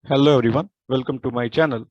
Hello everyone, welcome to my channel.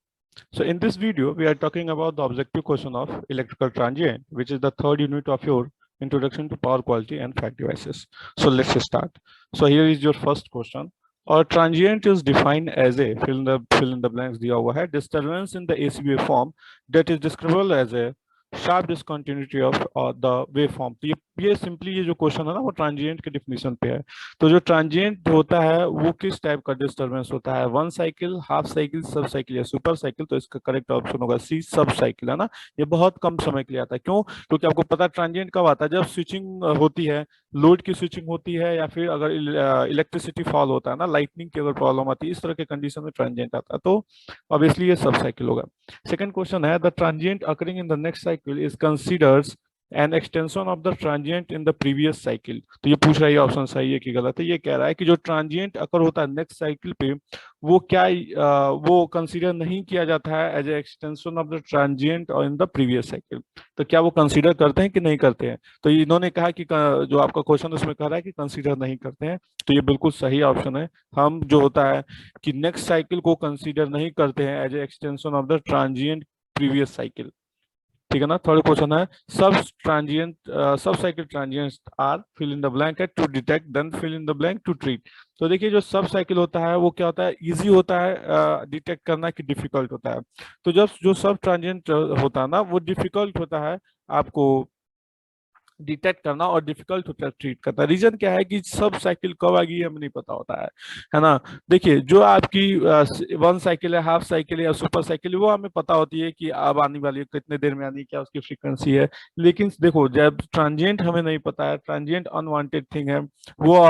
So in this video, we are talking about the objective question of electrical transient, which is the third unit of your introduction to power quality and fact devices. So let's start. So here is your first question. A transient is defined as a fill in the blanks दिया हुआ है disturbance in the AC waveform that is describable as a sharp discontinuity of the waveform. तो ये simply ये जो question है ना वो ट्रांजिएंट के डिफिनीशन पे है। तो जो ट्रांजिएंट होता है वो किस टाइप का डिस्टरबेंस होता है, वन साइकिल, हाफ साइकिल, सब साइकिल या सुपर साइकिल। तो इसका करेक्ट ऑप्शन होगा सी, सब साइकिल, है ना। ये बहुत कम समय के लिए आता है। क्यों? क्योंकि आपको पता ट्रांजिएंट कब आता है, जब स्विचिंग होती है, लोड की स्विचिंग होती है, या फिर अगर इलेक्ट्रिसिटी फॉल होता है ना, लाइटनिंग की अगर प्रॉब्लम आती है, इस तरह के कंडीशन में ट्रांजिएंट आता है। तो ऑब्वियसली ये सब साइकिल होगा। सेकंड क्वेश्चन है, the transient occurring in the next cycle is considers an extension of the transient in the previous cycle. तो ये पूछ रहा है ऑप्शन सही है कि गलत है। ये कह रहा है कि जो ट्रांजिएंट अकर होता है नेक्स्ट साइकिल पे, वो क्या वो कंसीडर नहीं किया जाता है as a extension of the transient और इन द प्रीवियस साइकिल। तो क्या वो कंसीडर करते हैं कि नहीं करते हैं? तो इन्होंने कहा कि जो आपका क्वेश्चन उसमें कह रहा है कि कंसीडर नहीं करते हैं। तो ये बिल्कुल सही ऑप्शन है। हम जो होता है कि नेक्स्ट साइकिल को कंसीडर नहीं करते हैं as a extension of the transient previous cycle. ठीक है ना। थर्ड क्वेश्चन है, sub cycle transients are fill in the blank है to detect then fill in the blank to treat. तो देखिए जो सब साइकिल होता है वो क्या होता है, इजी होता है डिटेक्ट करना कि डिफिकल्ट होता है। तो जब जो सब ट्रांजिएंट होता है ना वो डिफिकल्ट होता है आपको डिटेक्ट करना, और डिफिकल्ट होता है ट्रीट करना। रीजन क्या है कि सब साइकिल कब आएगी हमें नहीं पता होता है ना। देखिए जो आपकी वन साइकिल है, हाफ साइकिल है या सुपर साइकिल है, वो हमें पता होती है कि अब आने वाली है, कितने देर में आनी है, क्या उसकी फ्रीक्वेंसी है। लेकिन देखो जब ट्रांजिएंट हमें नहीं पता है, ट्रांजिएंट अनवांटेड थिंग है, वो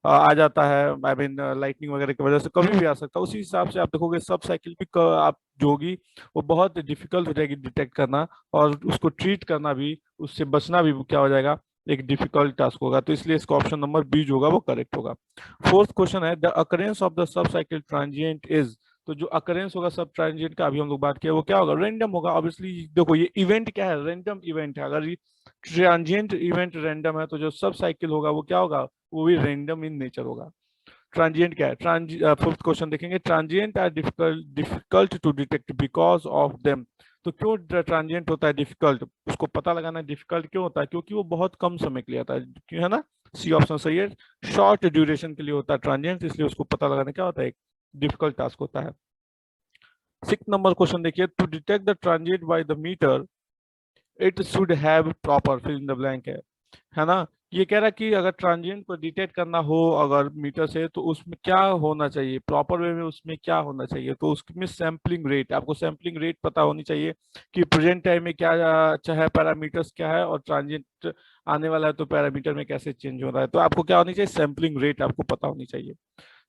आ जाता है, आई मीन लाइटनिंग वगैरह की वजह से कभी भी आ सकता है। उसी हिसाब से आप देखोगे सब साइकिल भी आप जो होगी वो बहुत डिफिकल्ट हो जाएगी डिटेक्ट करना, और उसको ट्रीट करना भी, उससे बचना भी क्या हो जाएगा, एक डिफिकल्ट टास्क होगा। तो इसलिए इसका ऑप्शन नंबर बी जो होगा वो करेक्ट होगा। फोर्थ क्वेश्चन है, the occurrence of the sub cycle transient is. तो जो अकरेंस होगा सब ट्रांजिएंट का, अभी हम लोग बात किया, वो क्या होगा, रेंडम होगा। ऑब्वियसली देखो ये इवेंट क्या है, रेंडम इवेंट है। अगर ये ट्रांजिएंट इवेंट रेंडम है तो जो सब साइकिल होगा वो क्या होगा, वो भी रेंडम इन नेचर होगा। ट्रांजिएंट क्या है, फिफ्थ क्वेश्चन देखेंगे, transient are difficult difficult to detect because of them. तो क्यों ट्रांजिएंट होता है डिफिकल्ट, उसको पता लगाना डिफिकल्ट क्यों होता है, क्योंकि वो बहुत कम समय के लिए आता है। क्यों, है ना। सी ऑप्शन सही है। शॉर्ट ड्यूरेशन के लिए होता है ट्रांजिएंट, इसलिए उसको पता लगाना क्या होता है, एक डिफिकल्ट टास्क होता है। सिक्स नंबर क्वेश्चन देखिए, to detect the transient by the meter it should have proper fill in the blank है ना। ये कह रहा है कि अगर ट्रांजिएंट को डिटेक्ट करना हो अगर मीटर से, तो उसमें क्या होना चाहिए, प्रॉपर वे में उसमें क्या होना चाहिए। तो उसमें सैम्पलिंग रेट, आपको सैम्पलिंग रेट पता होनी चाहिए कि प्रेजेंट टाइम में क्या चाहे पैरामीटर्स क्या है, और ट्रांजिएंट आने वाला है तो पैरामीटर में कैसे चेंज हो रहा है। तो आपको क्या होनी चाहिए, सैम्पलिंग रेट आपको पता होनी चाहिए।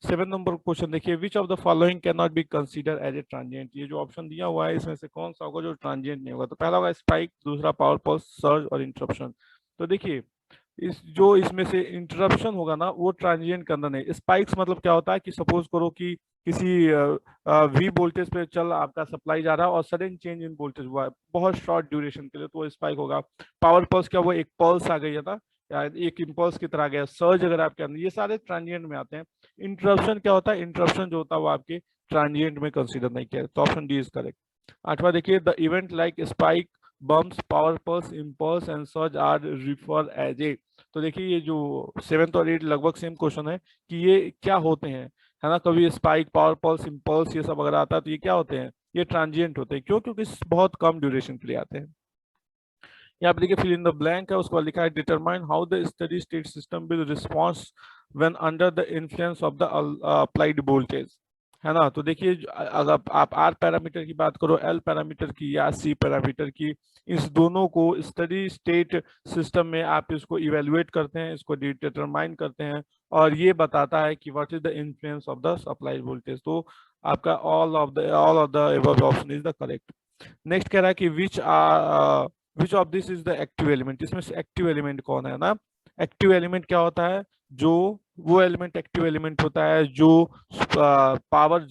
सेवन नंबर क्वेश्चन देखिए, which of the following can not be consider as a transient. ये जो ऑप्शन दिया हुआ है इसमें से कौन सा होगा जो ट्रांजिएंट नहीं होगा। तो पहला होगा स्पाइक, दूसरा पावर पल्स, सर्ज और इंटरप्शन। तो देखिए इस जो इसमें से इंटरप्शन होगा ना वो ट्रांजिएंट के अंदर नहीं। स्पाइक्स मतलब क्या होता है कि सपोज करो कि किसी वी वोल्टेज पे चल आपका सप्लाई जा रहा है और सडन चेंज इन वोल्टेज हुआ है बहुत शॉर्ट ड्यूरेशन के लिए, तो वो स्पाइक होगा। पावर पल्स क्या, वो एक पल्स आ गई है ना, या एक इम्पल्स की तरह आ गया। सर्ज अगर आपके अंदर, ये सारे ट्रांजिएंट में आते हैं। इंटरप्शन क्या होता है, इंटरप्शन जो होता है वो आपके ट्रांजिएंट में कंसीडर नहीं किया। तो ऑप्शन डी इज करेक्ट। आठवां देखिए, the event like spike, bumps, power pulse, impulse and surge are refer as a. तो देखिए ये जो सेवेंथ और एट लगभग सेम क्वेश्चन है कि ये क्या होते हैं, है ना। कभी स्पाइक, पावर पल्स, इम्पल्स ये सब अगर आता है तो ये क्या होते हैं, ये ट्रांजिएंट होते हैं। क्यों? क्योंकि बहुत कम ड्यूरेशन के लिए आते हैं। यहाँ पे देखिए फिल इन द ब्लैंक है, उसके बाद लिखा है determine how the steady state system will response when under the influence of the applied voltage, है ना। तो देखिए अगर आप आर पैरामीटर की बात करो, एल पैरामीटर की या सी पैरामीटर की, इस दोनों को स्टडी स्टेट सिस्टम में आप इसको इवेलुएट करते हैं, इसको डिटरमाइन करते हैं, और ये बताता है कि what is the influence of the applied voltage. तो आपका all of the above option is the correct. Next कह रहा है कि which of this is the active element. इसमें से एक्टिव एलिमेंट कौन है ना। एक्टिव एलिमेंट क्या होता है, जो वो एलिमेंट एक्टिव एलिमेंट होता है जो पावर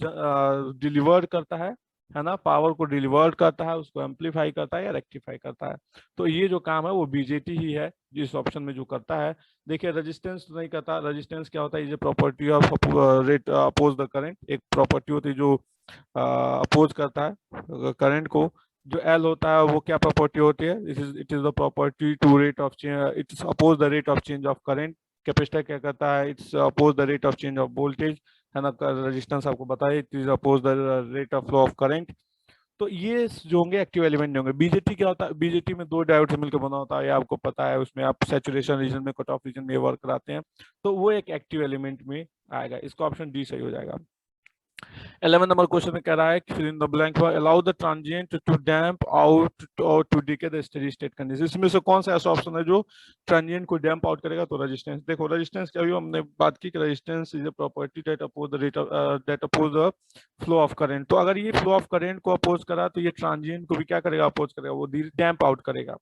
डिलीवर्ड करता है है ना, पावर को डिलीवर्ड करता है, उसको एम्पलीफाई करता है या रेक्टिफाई करता है। तो ये जो काम है वो बीजेटी ही है जिस ऑप्शन में जो करता है। देखिए रेजिस्टेंस तो नहीं करता। रेजिस्टेंस क्या होता है, ये property of rate oppose the current, एक प्रॉपर्टी होती है जो अपोज करता है करंट को। जो एल होता है वो क्या प्रॉपर्टी होती है, it is the property to rate of change, it's oppose the rate of change of current. Capacitor क्या करता है, it's oppose the rate of change of voltage, है ना। रेजिस्टेंस आपको बताया, it is oppose the rate of flow of current. तो ये जो होंगे एक्टिव एलिमेंट नहीं होंगे। बीजेटी क्या होता है, बीजेटी में दो डायोड से मिलकर बना होता है, ये आपको पता है। उसमें आप सैचुरेशन रीजन में, कट ऑफ रीजन में वर्क कराते हैं, तो वो एक एक्टिव एलिमेंट में आएगा। इसका ऑप्शन डी सही हो जाएगा। 11 नंबर क्वेश्चन में कह रहा है fill in the blank for allow the transient to damp out or to decay the steady state condition. इसमें से कौन सा ऐसा ऑप्शन है जो ट्रांजिएंट को डैम्प आउट करेगा? तो रेजिस्टेंस। देखो रेजिस्टेंस क्या, अभी हमने बात की कि resistance is a property that oppose the rate of that oppose the flow of current. तो अगर ये फ्लो ऑफ करंट को अपोज करा तो ये ट्रांजिएंट को भी क्या करेगा, अपोज करेगा, वो डैम्प आउट करेगा।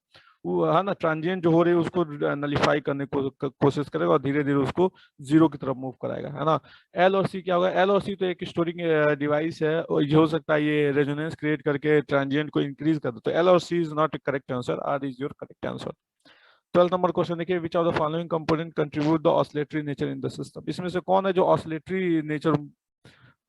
वो है ना, ट्रांजिएंट जो हो रही है उसको नलीफाई करने को कोशिश करेगा और धीरे धीरे उसको जीरो की तरफ मूव कराएगा, है ना। एल और सी क्या होगा, एल और सी तो एक स्टोरिंग डिवाइस है और ये हो सकता है ये रेजोनेंस क्रिएट करके ट्रांजिएंट को इंक्रीज कर दे। तो एल और C is not a correct answer, R is your correct answer. 12 number question देखिए, which of the following component contribute the oscillatory nature in the system. इसमें से कौन है जो ऑसिलेटरी नेचर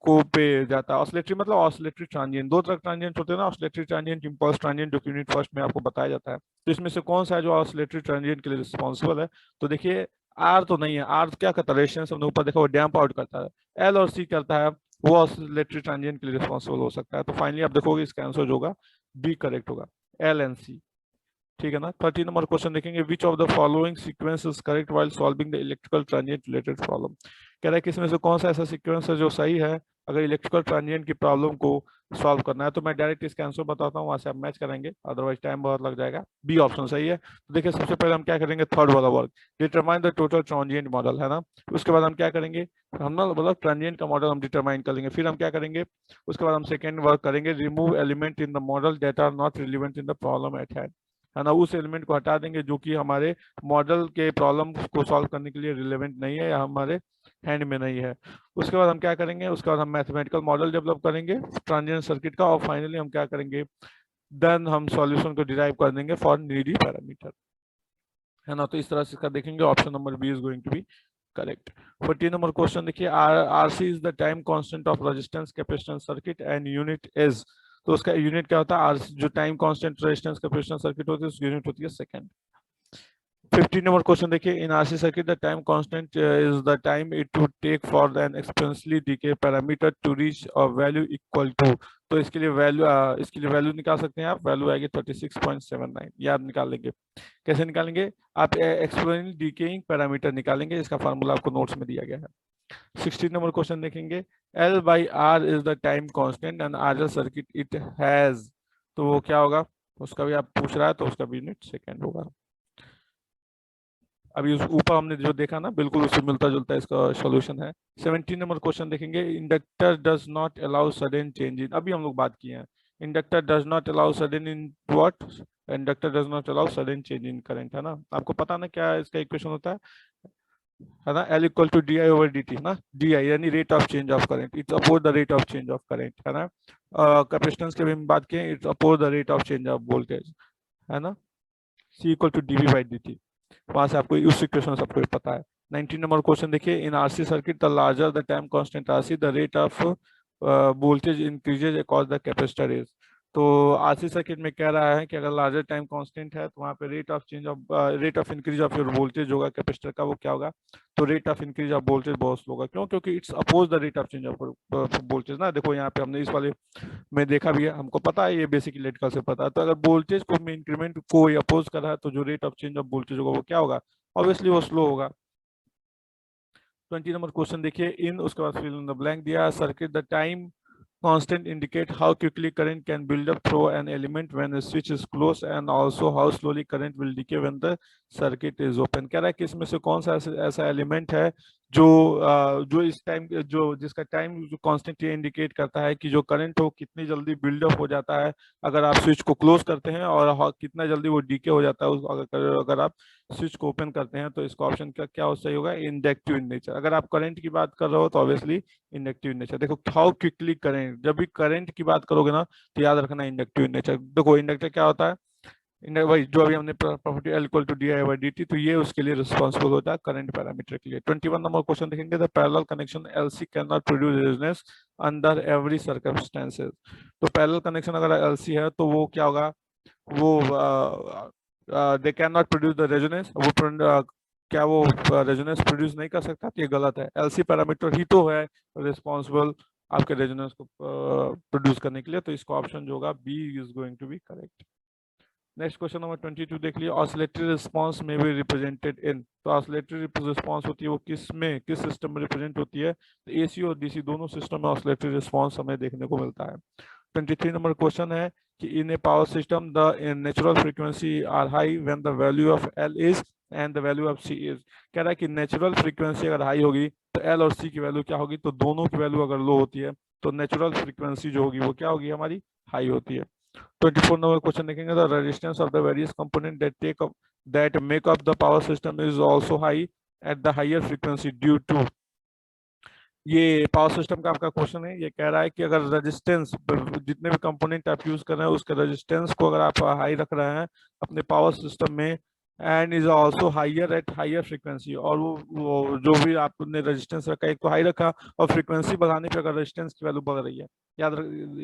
को पे जाता है? ऑसिलेटरी मतलब ऑसिलेटरी ट्रांजिएंट। दो तरह ट्रांजिएंट होते हैं ना, ऑसिलेटरी ट्रांजिएंट, इंपल्स ट्रांजिएंट, जो यूनिट फर्स्ट में आपको बताया जाता है। तो इसमें से कौन सा है जो ऑसिलेटरी ट्रांजिएंट के लिए रिस्पॉन्सिबल है? तो देखिए आर तो नहीं है, आर क्या करता है, रेजिस्टेंस हमने ऊपर देखा वो डैम्प आउट करता है। एल और सी करता है, वो ऑसिलेटरी ट्रांजिएंट के लिए रिस्पॉन्सिबल हो सकता है। तो फाइनली आप देखोगे इसका आंसर जो होगा बी करेक्ट होगा, एल एंड सी। ठीक है ना। 13 नंबर क्वेश्चन देखेंगे, विच of the following sequence is correct while solving the electrical transient related problem. कह रहा है कि इसमें से कौन सा ऐसा सीक्वेंस है जो सही है अगर इलेक्ट्रिकल ट्रांजिएंट की प्रॉब्लम को सॉल्व करना है। तो मैं डायरेक्ट इसका आंसर बताता हूँ, वहां से आप मैच करेंगे, अदरवाइज टाइम बहुत लग जाएगा। बी ऑप्शन सही है। तो देखिए सबसे पहले हम क्या करेंगे, थर्ड वाला work, determine the total transient model, है ना। उसके बाद हम क्या करेंगे, हम ना मतलब ट्रांजिएंट का मॉडल हम डिटरमाइन कर लेंगे। फिर हम क्या करेंगे, उसके बाद हम सेकेंड वर्क करेंगे, remove element in the model that are not relevant in the problem at hand, है ना। उस एलिमेंट को हटा देंगे जो कि हमारे मॉडल के प्रॉब्लम को सॉल्व करने के लिए रिलेवेंट नहीं है या हमारे हैंड में नहीं है। उसके बाद हम क्या करेंगे, उसके बाद हम मैथमेटिकल मॉडल डेवलप करेंगे ट्रांजिएंट सर्किट का, और फाइनली हम क्या करेंगे, देन हम सॉल्यूशन को डिराइव कर देंगे फॉर नीडी पैरामीटर, है ना। तो इस तरह से इसका देखेंगे, option number B is going to be correct. 14 number question देखिए, RC is the time constant of resistance capacitance circuit and unit is. तो उसका यूनिट क्या होता है, आरसी जो time constant resistance capacitance circuit होती है उसकी यूनिट होती है सेकंड। 15 नंबर क्वेश्चन देखिए, in RC circuit the time constant is the time it would take for the exponentially decay parameter to reach a value equal to. तो इसके लिए value निकाल सकते हैं आप, वैल्यू आएगी 36.79, ये आप निकाल लेंगे। कैसे निकालेंगे, आप एक्सपोनेंशियल डिकेइंग पैरामीटर निकालेंगे, इसका फार्मूला आपको नोट्स में दिया गया है। 16 नंबर क्वेश्चन देखेंगे, L by R is the time constant and RL circuit it has। तो वो क्या होगा, उसका भी आप पूछ रहा है तो उसका भी यूनिट सेकंड होगा। अभी उस ऊपर हमने जो देखा ना, बिल्कुल उससे मिलता जुलता इसका सॉल्यूशन है। 17 नंबर क्वेश्चन देखेंगे, inductor does not allow sudden change in. अभी हम लोग बात किए हैं, inductor does not allow sudden in what, inductor does not allow sudden change in current, है ना। आपको पता ना क्या इसका इक्वेशन होता है ना, L equal to D I over D T, ना डी आई यानी rate of change of current, it's oppose the rate of change of current, है ना। कैपेसिटेंस के भी हम बात किए, it's oppose the rate of change of voltage, है ना। C equal to D V by D T, वहां से आपको उस इक्वेशन से आपको पता है। 19 नंबर क्वेश्चन देखिए, in RC circuit the larger the time constant RC the rate of voltage increases across the capacitor is. तो आरसी सर्किट में कह रहा है कि अगर लार्जर टाइम कांस्टेंट है तो वहाँ पे rate of increase of your voltage होगा कैपेसिटर का, वो क्या होगा, तो rate of increase of voltage बहुत स्लो होगा। क्यों, क्योंकि it's oppose the rate of change of voltage ना। देखो यहाँ पे हमने इस वाले में देखा भी है, हमको पता है, ये बेसिक इलेक्ट्रिकल से पता है। तो अगर वोल्टेज को में इंक्रीमेंट को अपोज कर रहा है तो जो rate of change of voltage होगा वो क्या होगा, ऑब्वियसली वो स्लो होगा। 20 नंबर क्वेश्चन देखिए, इन उसके बाद फिल इन द ब्लैंक दिया, circuit the time constant indicate how quickly current can build up through an element when the switch is closed and also how slowly current will decay when the circuit is open। कह रहा है कि इसमें से कौन सा ऐसा element है जो इस टाइम जो जिसका टाइम जो कांस्टेंट ये इंडिकेट करता है कि जो करंट हो कितनी जल्दी बिल्डअप हो जाता है अगर आप स्विच को क्लोज करते हैं, और कितना जल्दी वो डीके हो जाता है अगर आप स्विच को ओपन करते हैं। तो इसका ऑप्शन क्या क्या सही होगा, इंडक्टिव इन नेचर। अगर आप करंट की बात कर रहे हो तो ऑब्वियसली इंडक्टिव इन नेचर। देखो हाउ क्विकली करंट, जब भी करंट की बात करोगे ना तो याद रखना इंडक्टिव इन नेचर। देखो इंडक्टर क्या होता है, भाई जो अभी हमने property L equal to D I by D T, तो ये उसके लिए रिस्पॉन्सिबल होता है करंट पैरामीटर के लिए। 21 नंबर क्वेश्चन देखेंगे, the parallel connection LC can not produce resonance under every circumstances. तो पैरेलल कनेक्शन अगर एलसी है तो वो क्या होगा, वो they can not produce the resonance. वो क्या वो रेजोनेंस प्रोड्यूस नहीं कर सकता, तो ये गलत है। एलसी पैरामीटर ही तो है रिस्पॉन्सिबल आपके रेजोनेंस को प्रोड्यूस करने के लिए। तो इसका ऑप्शन जो होगा B is going to be correct. Next question number 22 देख लिया, ऑसिलेटरी रिस्पांस में भी रिप्रेजेंटेड इन। तो ऑसिलेटरी रिस्पांस होती है वो किस में, किस सिस्टम में रिप्रेजेंट होती है, तो एसी और डीसी दोनों सिस्टम में ऑसिलेटरी रिस्पांस हमें देखने को मिलता है। 23 नंबर क्वेश्चन है कि in a power system the natural frequency are high when the value of L is and the value of C is. कह रहा है कि नेचुरल फ्रीक्वेंसी अगर हाई होगी तो एल और सी की वैल्यू क्या होगी, तो दोनों की वैल्यू अगर लो होती है तो नेचुरल फ्रीक्वेंसी जो होगी वो क्या होगी, हमारी हाई होती है। 24 नंबर क्वेश्चन देखेंगे, the resistance of the various component that make up the power system is also high at the higher frequency due to. ये पावर सिस्टम का आपका क्वेश्चन है। ये कह रहा है कि अगर रेजिस्टेंस, जितने भी कंपोनेंट आप यूज कर रहे हैं उसके रेजिस्टेंस को अगर आप हाई रख रहे हैं अपने पावर सिस्टम में, and is also higher at higher frequency, और वो जो भी आपने रेजिस्टेंस रखा एक तो हाई रखा और फ्रीक्वेंसी बढ़ाने पे अगर रेजिस्टेंस की वैल्यू बढ़ रही है,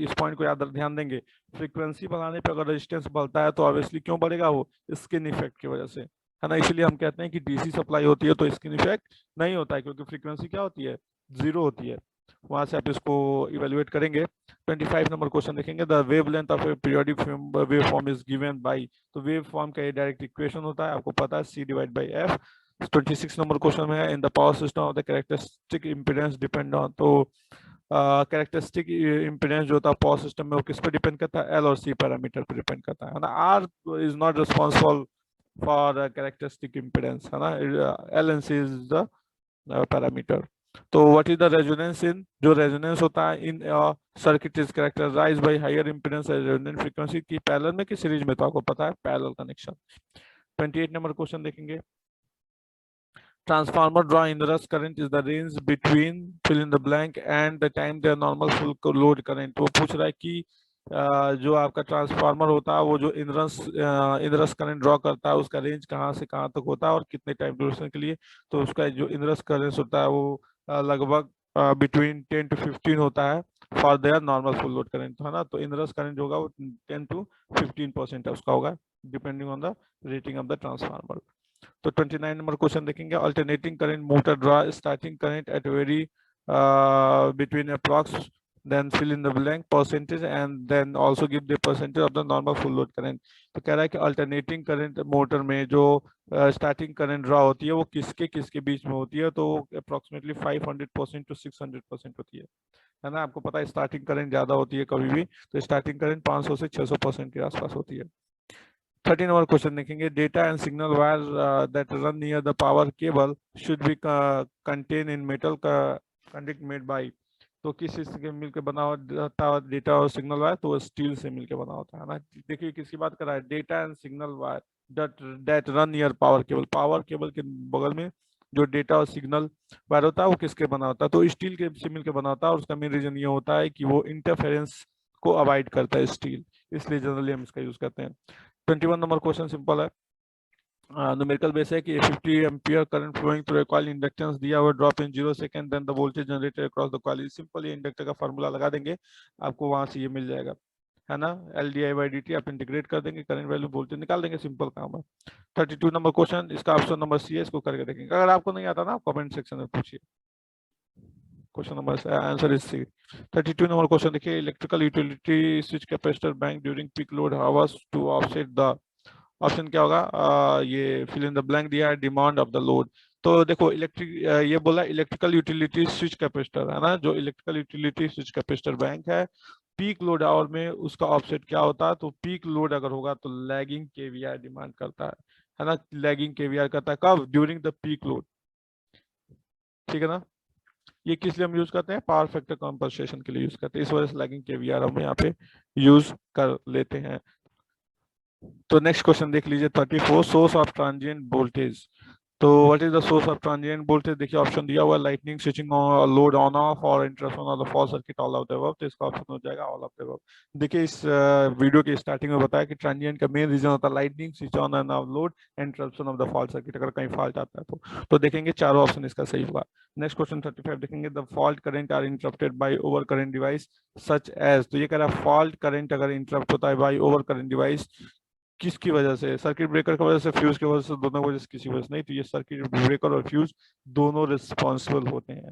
इस पॉइंट को ध्यान देंगे। फ्रीक्वेंसी बढ़ाने पे अगर रेजिस्टेंस बढ़ता है तो ऑब्वियसली क्यों बढ़ेगा, वो स्किन इफेक्ट की वजह से, है ना। इसलिए हम कहते हैं कि डीसी सप्लाई होती है तो स्किन इफेक्ट नहीं होता है, क्योंकि फ्रीक्वेंसी क्या होती है, जीरो होती है। वहां से आप इसको इवेल्युएट करेंगे। 25 नंबर क्वेश्चन देखेंगे, the wavelength of a periodic waveform is given by. तो वेव फॉर्म का ये डायरेक्ट इक्वेशन होता है, आपको पता है, C divide by F. 26 number question में है, in the power system of the characteristic impedance depend on. तो कैरेक्टरिस्टिक इम्पीडेंस जो होता है पावर सिस्टम में वो किस पे डिपेंड करता है, एल और सी पैरामीटर पे डिपेंड करता है ना। R is not responsible for characteristic impedance, है ना। L and C is the parameter. तो what is the resonance in, जो रेजोनेंस होता है in circuit is characterize by higher impedance and resonant frequency की पैरेलल में कि सीरीज में, तो आपको पता है पैरेलल कनेक्शन। 28 नंबर क्वेश्चन देखेंगे, transformer draw inrush current is the range between fill in the blank and the time the normal full load current. वो पूछ रहा है कि जो आपका ट्रांसफार्मर होता है वो जो इनरस करंट ड्रॉ करता है उसका रेंज कहाँ से कहाँ तक होता है और कितने टाइम ड्यूरेशन के लिए। तो उसका जो इनरस करंट होता है वो लगभग बिटवीन 10 to 15 होता है for their normal full load current, है ना। तो इनरस करंट होगा वो 10 to 15% है उसका होगा, depending on the rating of the transformer. तो 29 नंबर क्वेश्चन देखेंगे, alternating current motor draw starting current at very between approx, then fill in the blank percentage and then also give the percentage of the normal full load current। तो कह रहा है कि alternating current motor में जो starting current draw होती है वो किसके किसके बीच में होती है, तो अप्रोक्सीमेटली 500% to 600% होती है ना। आपको पता है स्टार्टिंग करंट ज्यादा होती है कभी भी, तो स्टार्टिंग करंट 500 से 600% के आसपास होती है। 13 नंबर क्वेश्चन देखेंगे, data and signal wire that run near the power cable should be contain in metal conduct made by. तो किस चीज से मिलकर बना होता है डेटा और सिग्नल वायर, तो स्टील से मिलकर बना होता है ना। देखिए किसकी बात कर रहा है, data and signal wire that run near power cable. Power cable के बगल में जो डेटा और सिग्नल वायर होता है वो किसके बना होता है, तो स्टील के से मिलकर बना होता है। और उसका मेन रीजन ये होता है कि वो इंटरफेरेंस को अवॉइड करता है स्टील, इसलिए जनरली हम इसका यूज करते हैं। 21 नंबर क्वेश्चन सिंपल है, न्यूमेरिकल बेस है कि 50 ampere current flowing through a coil, inductance दिया हुआ, drop in 0 second, then the voltage generated across the coil. Simple ये इंडक्टर का फार्मूला लगा देंगे, आपको वहां से ये मिल जाएगा, है ना। L D I by D T आप इंटीग्रेट कर देंगे, करंट वैल्यू वोल्टेज निकाल देंगे, सिंपल काम है। 32 नंबर क्वेश्चन, इसका ऑप्शन नंबर सी है, इसको करके देखेंगे। अगर आपको नहीं आता ना आप कमेंट सेक्शन में पूछिए। Question number answer is C. 32 number question देखिए, electrical utility switch capacitor bank during peak load hours to offset the. Option क्या होगा, ये फिल इन द ब्लैंक दिया है, डिमांड ऑफ द लोड। तो देखो इलेक्ट्रिक, ये बोला इलेक्ट्रिकल यूटिलिटी स्विच कैपेसिटर, है ना। जो electrical utility switch capacitor bank है, पीक लोड आवर में उसका ऑफसेट क्या होता है, तो पीक लोड अगर होगा तो लैगिंग केवीआर डिमांड करता है ना। लैगिंग केवीआर करता है कब, ड्यूरिंग द पीक लोड। ठीक है ना। ये किस लिए हम यूज करते हैं, पावर फैक्टर कॉम्पनसेशन के लिए यूज करते हैं, इस वजह से लैगिंग केवीआर हम यहाँ पे यूज कर लेते हैं। तो नेक्स्ट क्वेश्चन देख लीजिए 34, सोर्स ऑफ ट्रांजिएंट वोल्टेज। तो what is the source of transient voltage, देखिए ऑप्शन दिया हुआ है lightning, switching load on off और interruption of the fault circuit, all of the above. तो इसका ऑप्शन हो जाएगा ऑल ऑफ द अबव। देखिए इस वीडियो के स्टार्टिंग में बताया कि ट्रांजिएंट का मेन रीजन होता है lightning, switch on end of load, interruption of the fault circuit, अगर कहीं फॉल्ट आता है तो देखेंगे चारों ऑप्शन इसका सही होगा। नेक्स्ट क्वेश्चन 35 देखेंगे, the fault current are interrupted by over current device such as. तो ये कह रहा है फॉल्ट करंट अगर इंटरप्ट होता है बाय ओवर करंट डिवाइस, किसकी वजह से, सर्किट ब्रेकर की वजह से, फ्यूज की वजह से, दोनों की वजह से, किसी वजह से नहीं। तो ये सर्किट ब्रेकर और फ्यूज दोनों रिस्पॉन्सिबल होते हैं।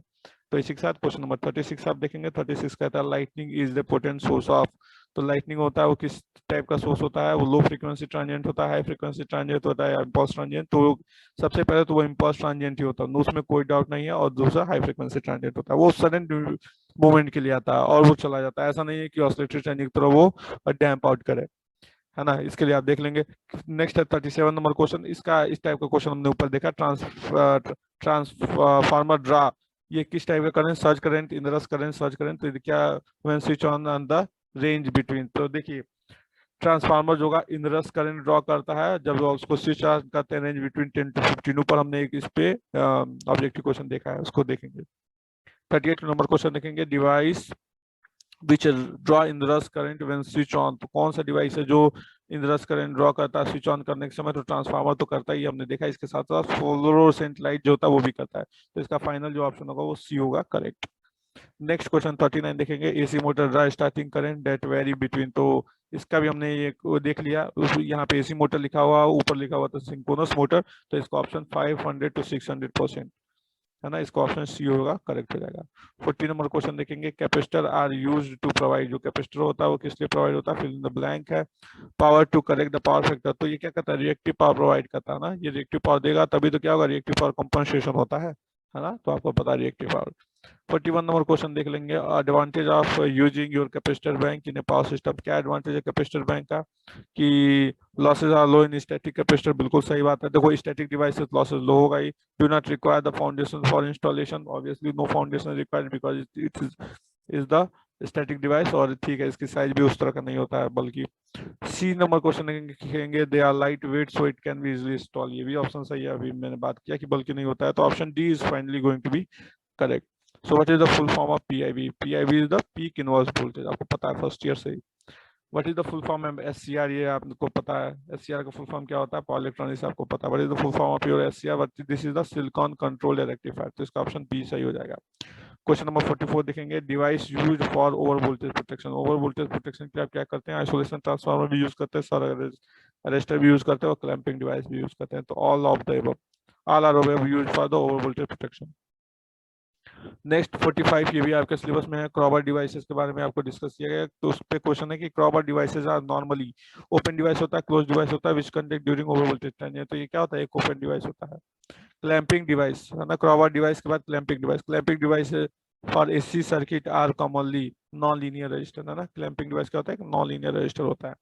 तो इसी के साथ क्वेश्चन नंबर 36 आप देखेंगे। 36 कहता है lightning is the potent source of. तो लाइटनिंग होता है वो किस टाइप का सोर्स होता है, वो लो फ्रीक्वेंसी ट्रांजिएंट होता है, हाई फ्रीक्वेंसी ट्रांजिएंट होता है, इम्पल्स ट्रांजिएंट। तो सबसे पहले तो वो इम्पल्स ट्रांजिएंट ही होता है, उसमें कोई डाउट नहीं है। और दूसरा हाई फ्रीक्वेंसी ट्रांजिएंट होता है, वो सडन मूवमेंट के लिए आता है और वो चला जाता है। ऐसा नहीं है कि ऑसिलेटरी ट्रांजिएंट की तरह वो डैम्प आउट करे, है ना। इसके लिए आप देख लेंगे। नेक्स्ट है 37 नंबर क्वेश्चन। इसका इस टाइप का क्वेश्चन हमने ऊपर देखा, ट्रांसफार्मर ड्रा। ये किस टाइप का current, surge current, index current, surge current. तो क्या, when switch on the range between. तो देखिए ट्रांसफार्मर जो होगा इंडक्स करंट ड्रॉ करता है जब उसको स्विच ऑन करते हैं रेंज बिटवीन 10 to 15। ऊपर हमने एक इस पे ऑब्जेक्टिव क्वेश्चन देखा है, उसको देखेंगे। 38 नंबर क्वेश्चन देखेंगे, device which draw index current when switch on. तो कौन सा डिवाइस है जो इंडक्स करंट ड्रॉ करता है स्विच ऑन करने के समय। तो ट्रांसफार्मर तो करता ही, हमने देखा। इसके साथ साथ फ्लोरोसेंट लाइट जो होता है वो भी करता है। तो इसका फाइनल जो ऑप्शन होगा वो सी होगा, करेक्ट। नेक्स्ट क्वेश्चन 39 देखेंगे, AC motor draw starting current that very between. तो इसका भी हमने एक देख लिया, यहाँ पे एसी मोटर लिखा हुआ, ऊपर लिखा हुआ था सिंक्रोनस मोटर। तो इसका ऑप्शन 500 to 600%, है ना। इसका ऑप्शन सी होगा, करेक्ट हो जाएगा। 40 नंबर क्वेश्चन देखेंगे, capacitor are used to provide. जो कैपेसिटर होता है वो किस लिए प्रोवाइड होता है, फिल इन द ब्लैंक है। Power to correct the power factor. तो ये क्या करता है, रिएक्टिव पावर प्रोवाइड करता है ना। ये रिएक्टिव पावर देगा तभी तो क्या होगा, रिएक्टिव पावर कंपनसेशन होता है ना। तो आपको पता है रिएक्टिव पावर। 41 नंबर क्वेश्चन देख लेंगे, advantage of using your capacitor bank in a power system. क्या एडवांटेज है कैपेसिटर बैंक का, कि losses are low in static capacitor. बिल्कुल सही बात है। देखो स्टैटिक डिवाइसेस लॉसेज लो होगा ही। Do not require the foundation for installation, obviously no foundation required because it is the static device. और ठीक है, इसकी साइज भी उस तरह का नहीं होता है। बल्कि सी नंबर क्वेश्चन देखेंगे, they are light weight so it can be easily install. ये भी ऑप्शन सही है, अभी मैंने बात किया कि बल्कि नहीं होता है। तो option D is finally going to be correct. So what is the full form of PIV. PIV is the peak inverse voltage, आपको पता है फर्स्ट ईयर से ही। What is the full form of SCR, ये आपको पता है। SCR का फुल फॉर्म क्या होता है, पावर इलेक्ट्रॉनिक्स, आपको पता है। What is the full form of your SCR, this is the silicon control rectifier. तो इसका ऑप्शन बी सही हो जाएगा। क्वेश्चन नंबर 44 देखेंगे, device used for over voltage protection. Over voltage protection के लिए आप क्या करते हैं, आइसोलेशन ट्रांसफार्मर भी यूज करते हैं, सर अरेस्टर भी यूज करते हैं, और क्लैंपिंग डिवाइस भी यूज करते हैं। तो all of the above, all are above used for the over voltage protection. Next 45, ये भी आपके सिलेबस में है, क्रॉबर डिवाइसेस के बारे में आपको डिस्कस किया गया। तो उस पे क्वेश्चन है कि crowbar devices are normally, open device होता है, क्लोज डिवाइस होता है, which conduct during over voltage transient. तो ये क्या होता है, एक ओपन डिवाइस होता है। क्लैंपिंग डिवाइस, है ना, क्रॉबर डिवाइस के बाद clamping device. Clamping device for AC circuit are commonly non linear resistor, है ना। क्लैंपिंग डिवाइस क्या होता है, नॉन लीनियर रजिस्टर होता है।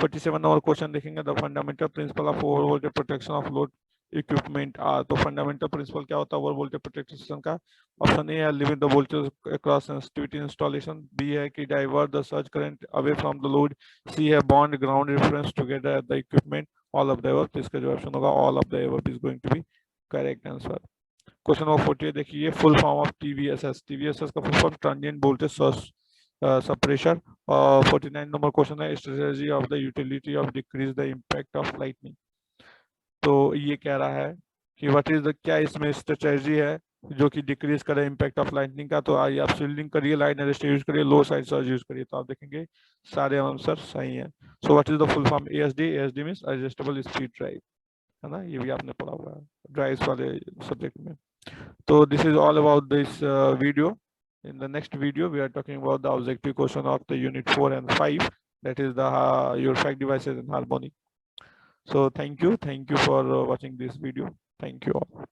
47 नंबर क्वेश्चन देखेंगे, the fundamental principle of over voltage protection of load equipment are. तो फंडामेंटल प्रिंसिपल क्या होता है ओवर वोल्टेज प्रोटेक्शन का। ऑप्शन ए है limit the voltage across sensitivity installation, B है कि divert the surge current away from the load, C है bond ground reference together at the equipment, all of the above. तो इसका जो option होगा all of the above is going to be correct answer. Question number 48 देखिए, full form of TVSS. TVSS का full form transient voltage source suppressor. और 49 number question है, strategy of the utility of decrease the impact of lightning. तो ये कह रहा है कि व्हाट इज द, क्या इसमें स्ट्रेटजी है जो कि डिक्रीज करे इम्पैक्ट ऑफ लाइटनिंग का। तो आइए आप शील्डिंग करिए, लाइट अरेस्ट यूज करिए, लो साइड सर्ज यूज करिए। तो आप देखेंगे सारे आंसर सही हैं। सो what is the full form, ASD. ASD means adjustable speed drive, है ना। ये भी आपने पढ़ा हुआ है ड्राइव्स वाले सब्जेक्ट में। So this is all about this video. In the next video, we are talking about the objective question of the unit 4 and 5. That is the your fact devices and harmonic. So thank you for watching this video. Thank you all.